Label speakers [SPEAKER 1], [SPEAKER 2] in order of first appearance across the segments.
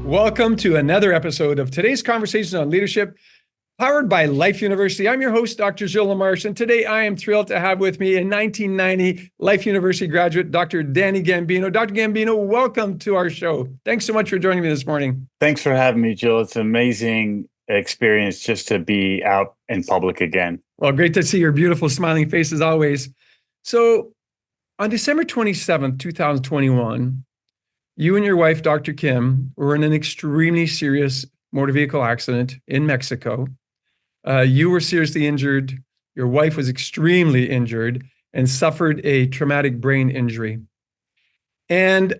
[SPEAKER 1] Welcome to another episode of today's Conversations on Leadership, powered by Life University. I'm your host, Dr. Gilles LaMarche, and today I am thrilled to have with me a 1990 Life University graduate, Dr. Danny Gambino. Dr. Gambino, welcome to our show. Thanks so much for joining me this morning.
[SPEAKER 2] Thanks for having me, Jill. It's an amazing experience just to be out in public again.
[SPEAKER 1] Well, great to see your beautiful smiling face as always. So on December 27th, 2021, you and your wife, Dr. Kim, were in an extremely serious motor vehicle accident in Mexico. You were seriously injured. Your wife was extremely injured and suffered a traumatic brain injury. And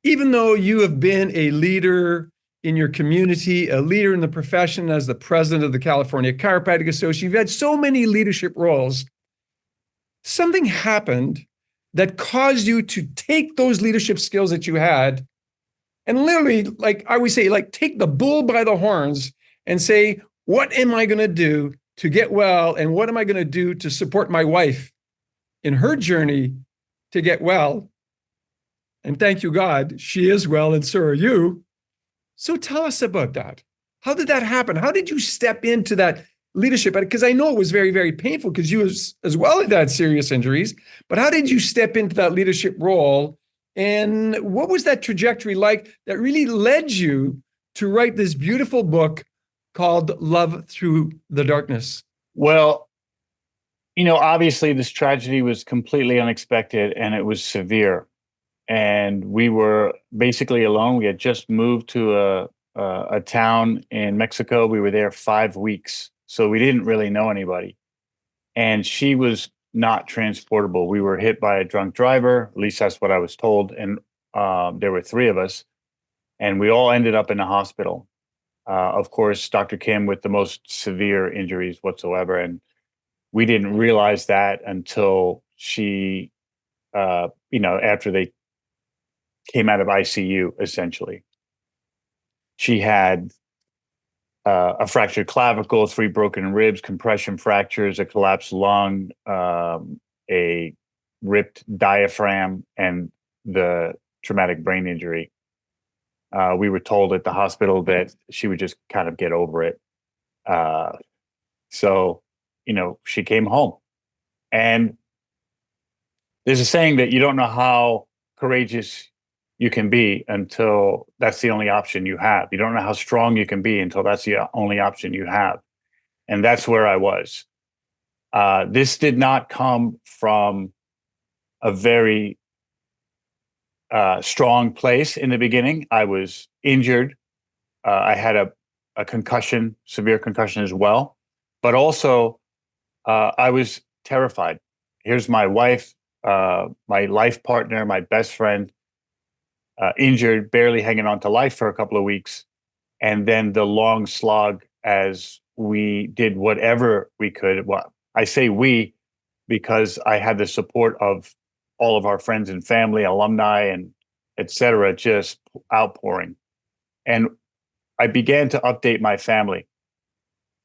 [SPEAKER 1] even though you have been a leader in your community, a leader in the profession as the president of the California Chiropractic Association, you've had so many leadership roles, something happened that caused you to take those leadership skills that you had and literally, like I always say, like take the bull by the horns and say, what am I going to do to get well? And what am I going to do to support my wife in her journey to get well? And thank you, God, she is well and so are you. So tell us about that. How did that happen? How did you step into that leadership? Because I know it was very, very painful because you as well had serious injuries, but how did you step into that leadership role? And what was that trajectory like that really led you to write this beautiful book called Love Through the Darkness?
[SPEAKER 2] Well, obviously this tragedy was completely unexpected and it was severe. And we were basically alone. We had just moved to a town in Mexico. We were there 5 weeks. So we didn't really know anybody. And she was not transportable. We were hit by a drunk driver. At least that's what I was told. And there were 3 of us. And we all ended up in the hospital. Of course, Dr. Kim with the most severe injuries whatsoever. And we didn't realize that until she, after they came out of ICU, essentially. She had a fractured clavicle, 3 broken ribs, compression fractures, a collapsed lung, a ripped diaphragm, and the traumatic brain injury. We were told at the hospital that she would just kind of get over it. So, she came home. And there's a saying that you don't know how courageous you can be until that's the only option you have. You don't know how strong you can be until that's the only option you have. And that's where I was. This did not come from a very strong place in the beginning. I was injured. I had a concussion, severe concussion as well. But also, I was terrified. Here's my wife, my life partner, my best friend, injured, barely hanging on to life for a couple of weeks. And then the long slog as we did whatever we could. Well, I say we because I had the support of all of our friends and family, alumni, and et cetera, just outpouring. And I began to update my family.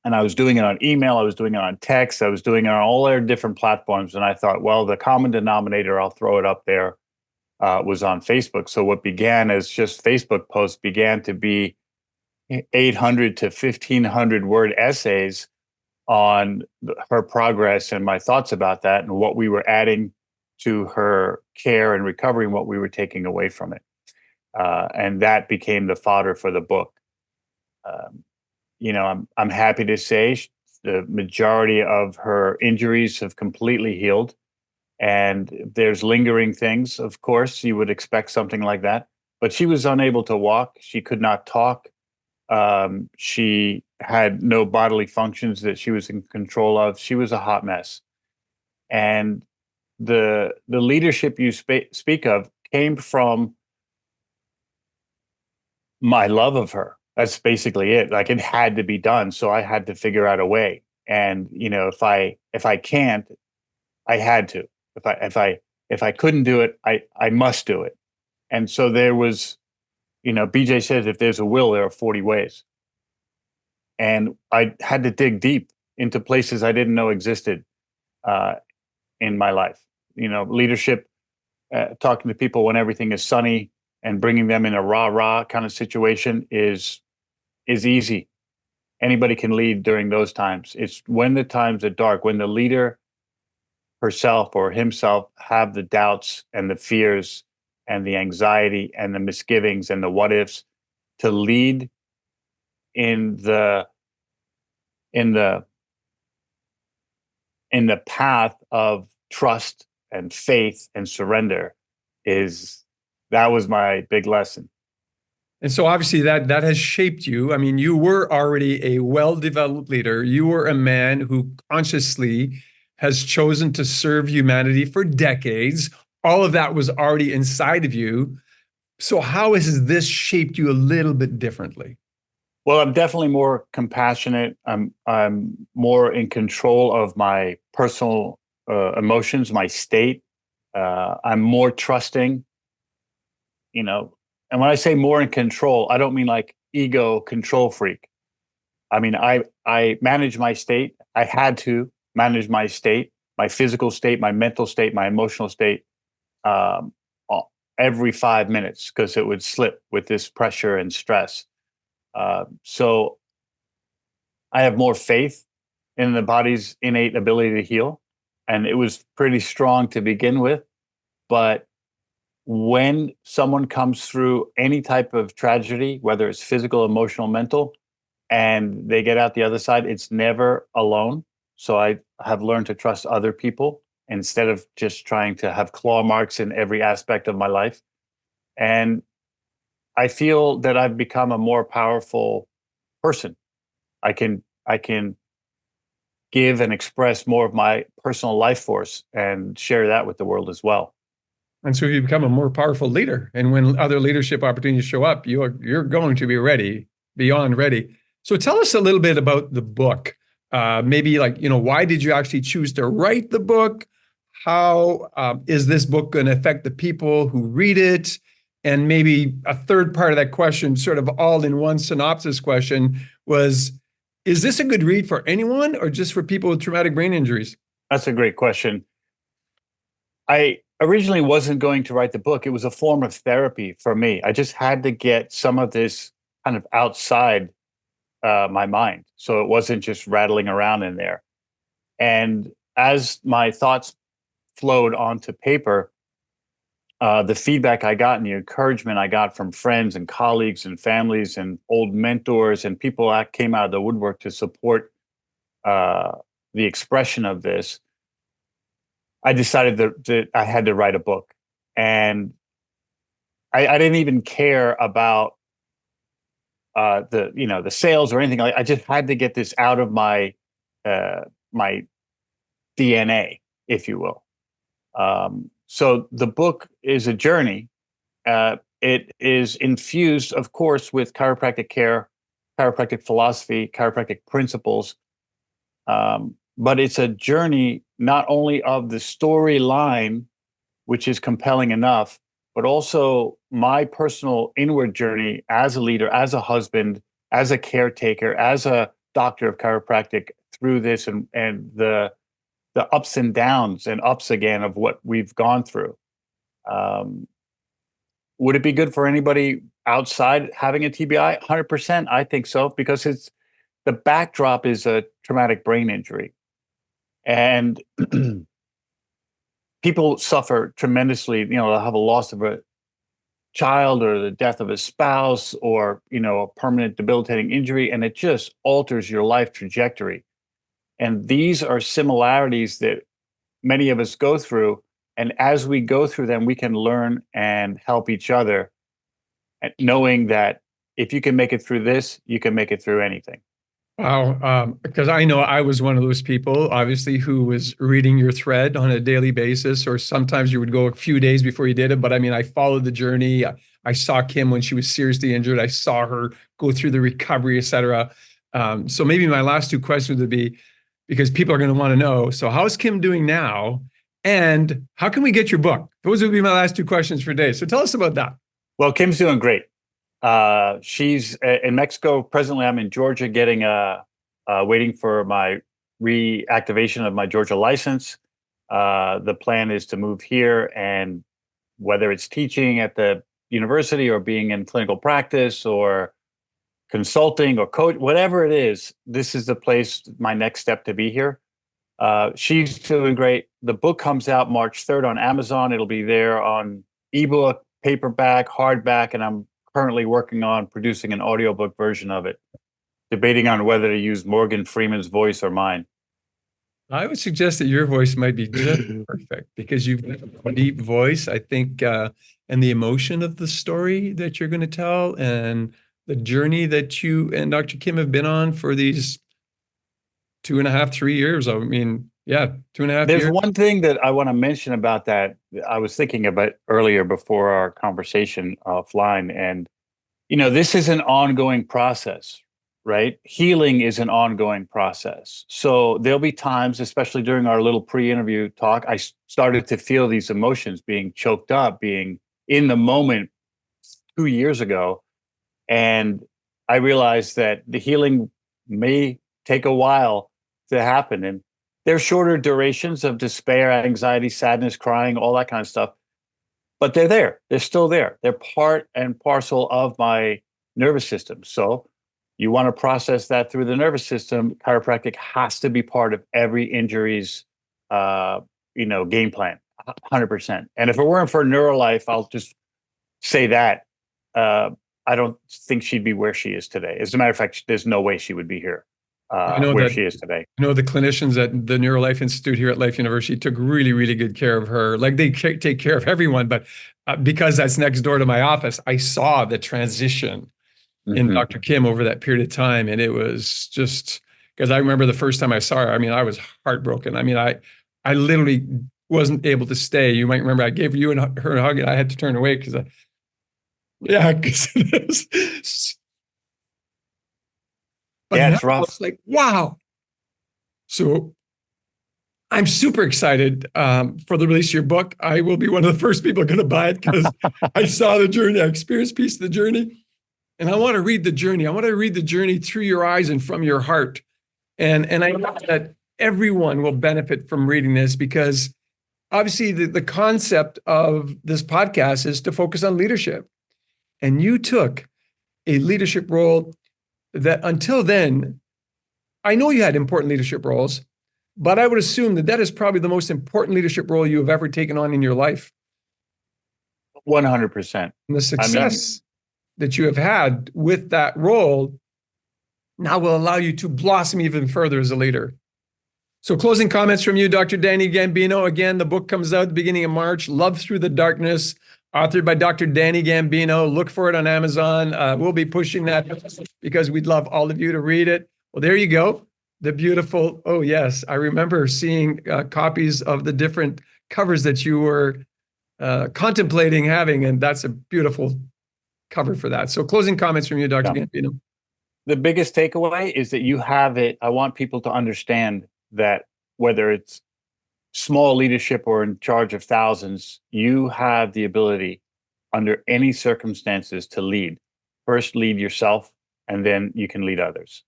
[SPEAKER 2] And I was doing it on email, I was doing it on text, I was doing it on all their different platforms. And I thought, well, the common denominator, I'll throw it up there, was on Facebook. So what began as just Facebook posts began to be 800 to 1,500 word essays on her progress and my thoughts about that and what we were adding to her care and recovery and what we were taking away from it. And that became the fodder for the book. I'm happy to say the majority of her injuries have completely healed. And there's lingering things, of course, you would expect something like that. But she was unable to walk. She could not talk. She had no bodily functions that she was in control of. She was a hot mess. And the leadership you speak of came from my love of her. That's basically it. Like, it had to be done. So I had to figure out a way. And, if I can't, I had to. If I couldn't do it, I must do it. And so there was, BJ says, if there's a will, there are 40 ways. And I had to dig deep into places I didn't know existed in my life. Leadership, talking to people when everything is sunny, and bringing them in a rah-rah kind of situation is easy. Anybody can lead during those times. It's when the times are dark, when the leader herself or himself have the doubts and the fears and the anxiety and the misgivings and the what ifs, to lead in the in the in the path of trust and faith and surrender that was my big lesson.
[SPEAKER 1] And so obviously that has shaped you. I mean, you were already a well-developed leader. You were a man who consciously has chosen to serve humanity for decades. All of that was already inside of you. So how has this shaped you a little bit differently?
[SPEAKER 2] Well, I'm definitely more compassionate. I'm more in control of my personal emotions, my state. I'm more trusting, you know. And when I say more in control, I don't mean like ego control freak. I mean, I manage my state. I had to manage my state, my physical state, my mental state, my emotional state, um, every 5 minutes, because it would slip with this pressure and stress. So I have more faith in the body's innate ability to heal. And it was pretty strong to begin with. But when someone comes through any type of tragedy, whether it's physical, emotional, mental, and they get out the other side, it's never alone. So I have learned to trust other people instead of just trying to have claw marks in every aspect of my life. And I feel that I've become a more powerful person. I can give and express more of my personal life force and share that with the world as well.
[SPEAKER 1] And so you become a more powerful leader. And when other leadership opportunities show up, you're going to be ready, beyond ready. So tell us a little bit about the book. Maybe like, why did you actually choose to write the book? How is this book going to affect the people who read it? And maybe a third part of that question, sort of all in one synopsis question, was, is this a good read for anyone or just for people with traumatic brain injuries?
[SPEAKER 2] That's a great question. I originally wasn't going to write the book. It was a form of therapy for me. I just had to get some of this kind of outside my mind. So it wasn't just rattling around in there. And as my thoughts flowed onto paper, the feedback I got and the encouragement I got from friends and colleagues and families and old mentors and people that came out of the woodwork to support the expression of this, I decided that I had to write a book. And I didn't even care about the sales or anything. I just had to get this out of my DNA, if you will. So the book is a journey. It is infused, of course, with chiropractic care, chiropractic philosophy, chiropractic principles. But it's a journey not only of the storyline, which is compelling enough, but also my personal inward journey as a leader, as a husband, as a caretaker, as a doctor of chiropractic through this and the ups and downs and ups again of what we've gone through. Would it be good for anybody outside having a TBI? 100%, I think so, because the backdrop is a traumatic brain injury. And people suffer tremendously. They'll have a loss of a child or the death of a spouse or, a permanent debilitating injury, and it just alters your life trajectory. And these are similarities that many of us go through. And as we go through them, we can learn and help each other, knowing that if you can make it through this, you can make it through anything.
[SPEAKER 1] Wow. Because I know I was one of those people, obviously, who was reading your thread on a daily basis, or sometimes you would go a few days before you did it. But I mean, I followed the journey. I saw Kim when she was seriously injured. I saw her go through the recovery, et cetera. So maybe my last two questions would be, because people are going to want to know, so how's Kim doing now? And how can we get your book? Those would be my last two questions for today. So tell us about that.
[SPEAKER 2] Well, Kim's doing great. She's in Mexico. Presently, I'm in Georgia getting waiting for my reactivation of my Georgia license. The plan is to move here, and whether it's teaching at the university or being in clinical practice or consulting or coach, whatever it is, this is the place, my next step to be here. She's doing great. The book comes out March 3rd on Amazon. It'll be there on ebook, paperback, hardback, and I'm currently working on producing an audiobook version of it, debating on whether to use Morgan Freeman's voice or mine.
[SPEAKER 1] I would suggest that your voice might be just perfect because you've got a deep voice, I think, and the emotion of the story that you're going to tell and the journey that you and Dr. Kim have been on for these 2.5, 3 years. I mean, yeah, 2.5
[SPEAKER 2] There's
[SPEAKER 1] years.
[SPEAKER 2] one thing that I want to mention about that. I was thinking about earlier before our conversation offline, and this is an ongoing process, right? Healing is an ongoing process. So there'll be times, especially during our little pre-interview talk, I started to feel these emotions being choked up, being in the moment 2 years ago. And I realized that the healing may take a while to happen. And there's shorter durations of despair, anxiety, sadness, crying, all that kind of stuff. But they're there. They're still there. They're part and parcel of my nervous system. So you want to process that through the nervous system. Chiropractic has to be part of every injury's, game plan, 100%. And if it weren't for Neurolife, I'll just say that I don't think she'd be where she is today. As a matter of fact, there's no way she would be here where she is today.
[SPEAKER 1] The clinicians at the Neurolife Institute here at Life University took really, really good care of her. Like they take care of everyone, but because that's next door to my office, I saw the transition in Dr. Kim over that period of time. And it was just, because I remember the first time I saw her, I mean, I was heartbroken. I mean, I literally wasn't able to stay. You might remember I gave you and her a hug and I had to turn away because it is. But
[SPEAKER 2] yeah, it's rough.
[SPEAKER 1] It's like, wow. So I'm super excited for the release of your book. I will be one of the first people going to buy it because I saw the journey. I experienced a piece of the journey. And I want to read the journey. I want to read the journey through your eyes and from your heart. And I know that everyone will benefit from reading this because obviously the concept of this podcast is to focus on leadership. And you took a leadership role that until then, I know you had important leadership roles, but I would assume that is probably the most important leadership role you have ever taken on in your life.
[SPEAKER 2] 100%.
[SPEAKER 1] And the success that you have had with that role now will allow you to blossom even further as a leader. So closing comments from you, Dr. Danny Gambino. Again, the book comes out at the beginning of March, Love Through the Darkness, authored by Dr. Danny Gambino. Look for it on Amazon. We'll be pushing that because we'd love all of you to read it. Well, there you go. The beautiful, oh yes, I remember seeing copies of the different covers that you were contemplating having, and that's a beautiful cover for that. So closing comments from you, Dr. Gambino.
[SPEAKER 2] The biggest takeaway is that you have it. I want people to understand that whether it's small leadership or in charge of thousands, you have the ability under any circumstances to lead. First, lead yourself, and then you can lead others.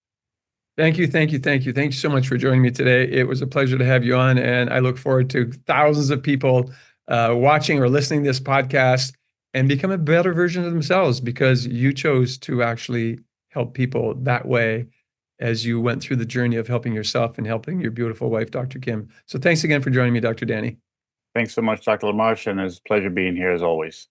[SPEAKER 1] Thank you. Thank you so much for joining me today. It was a pleasure to have you on, and I look forward to thousands of people watching or listening to this podcast and become a better version of themselves because you chose to actually help people that way as you went through the journey of helping yourself and helping your beautiful wife, Dr. Kim. So thanks again for joining me, Dr. Danny.
[SPEAKER 2] Thanks so much, Dr. LaMarche, and it's a pleasure being here as always.